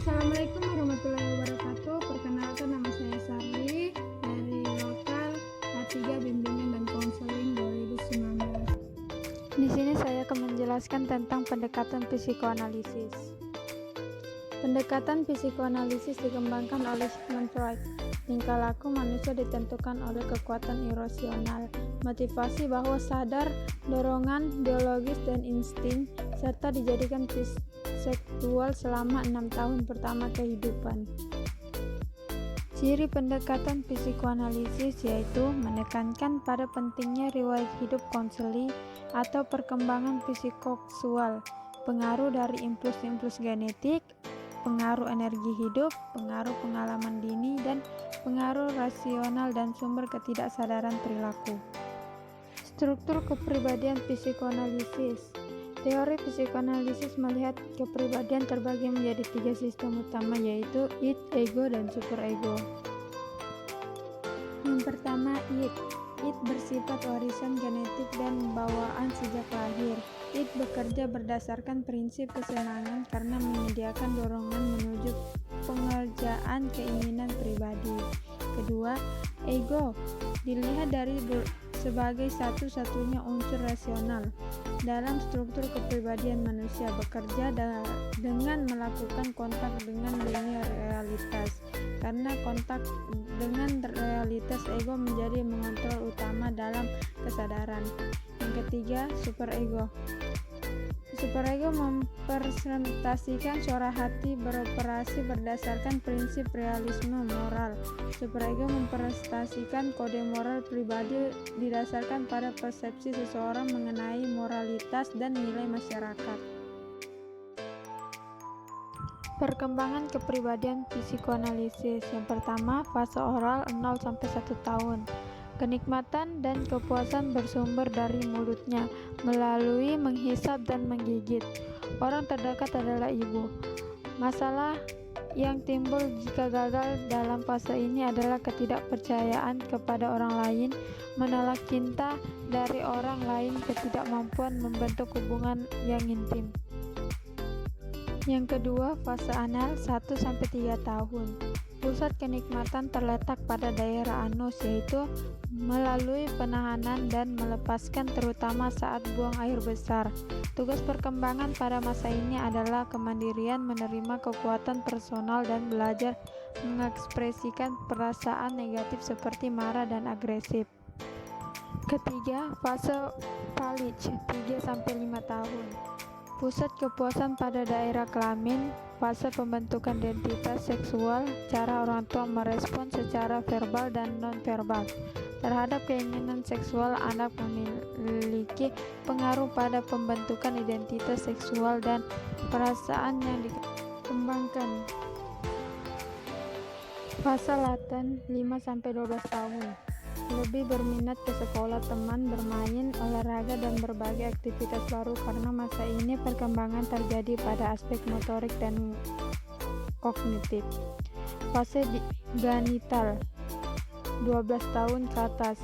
Assalamualaikum warahmatullahi wabarakatuh. Perkenalkan, nama saya Sarli dari Lokal H3 Bimbingan dan Konseling 2019. Di sini saya akan menjelaskan tentang pendekatan psikoanalisis. Pendekatan psikoanalisis dikembangkan oleh Sigmund Freud. Tingkah laku manusia ditentukan oleh kekuatan irasional, motivasi bawah sadar, dorongan biologis dan insting, serta dijadikan seksual selama 6 tahun pertama kehidupan. Ciri pendekatan psikoanalisis yaitu menekankan pada pentingnya riwayat hidup konseli atau perkembangan psikoseksual, pengaruh dari impuls-impuls genetik, pengaruh energi hidup, pengaruh pengalaman dini, dan pengaruh rasional dan sumber ketidaksadaran perilaku. Struktur kepribadian psikoanalisis. Teori psikoanalisis melihat kepribadian terbagi menjadi 3 sistem utama, yaitu id, ego, dan superego. Yang pertama, id. Id bersifat warisan genetik dan bawaan sejak lahir. Id bekerja berdasarkan prinsip kesenangan karena menyediakan dorongan menuju pengerjaan keinginan pribadi. Kedua, ego dilihat dari sebagai satu-satunya unsur rasional dalam struktur kepribadian manusia, bekerja dengan melakukan kontak dengan dunia realitas. Karena kontak dengan realitas, ego menjadi mengontrol utama dalam kesadaran. Yang ketiga, superego. Superego mempresentasikan suara hati beroperasi berdasarkan prinsip realisme moral. Superego mempresentasikan kode moral pribadi didasarkan pada persepsi seseorang mengenai moralitas dan nilai masyarakat. Perkembangan kepribadian psikoanalisis. Yang pertama, fase oral 0-1 tahun. Kenikmatan dan kepuasan bersumber dari mulutnya melalui menghisap dan menggigit. Orang terdekat adalah ibu. Masalah yang timbul jika gagal dalam fase ini adalah ketidakpercayaan kepada orang lain, menolak cinta dari orang lain, ketidakmampuan membentuk hubungan yang intim. Yang kedua, fase anal 1-3 tahun. Pusat kenikmatan terletak pada daerah anus, yaitu melalui penahanan dan melepaskan, terutama saat buang air besar. Tugas perkembangan pada masa ini adalah kemandirian, menerima kekuatan personal, dan belajar mengekspresikan perasaan negatif seperti marah dan agresif. Ketiga, fase Palij 3-5 tahun. Pusat kepuasan pada daerah kelamin, fase pembentukan identitas seksual, cara orang tua merespon secara verbal dan non-verbal terhadap keinginan seksual anak memiliki pengaruh pada pembentukan identitas seksual dan perasaan yang dikembangkan. Fase laten 5-12 tahun. Lebih berminat ke sekolah, teman, bermain, olahraga, dan berbagai aktivitas baru. Karena masa ini perkembangan terjadi pada aspek motorik dan kognitif. Fase genital 12 tahun ke atas.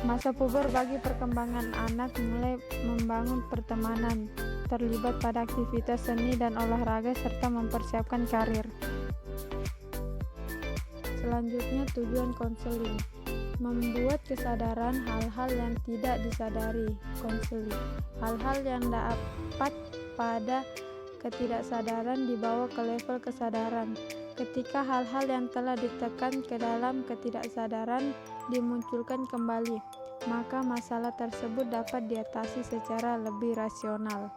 Masa puber bagi perkembangan anak, mulai membangun pertemanan, terlibat pada aktivitas seni dan olahraga, serta mempersiapkan karir. Selanjutnya, tujuan konseling. Membuat kesadaran hal-hal yang tidak disadari. Konseling. Hal-hal yang dapat pada ketidaksadaran dibawa ke level kesadaran. Ketika hal-hal yang telah ditekan ke dalam ketidaksadaran dimunculkan kembali, maka masalah tersebut dapat diatasi secara lebih rasional.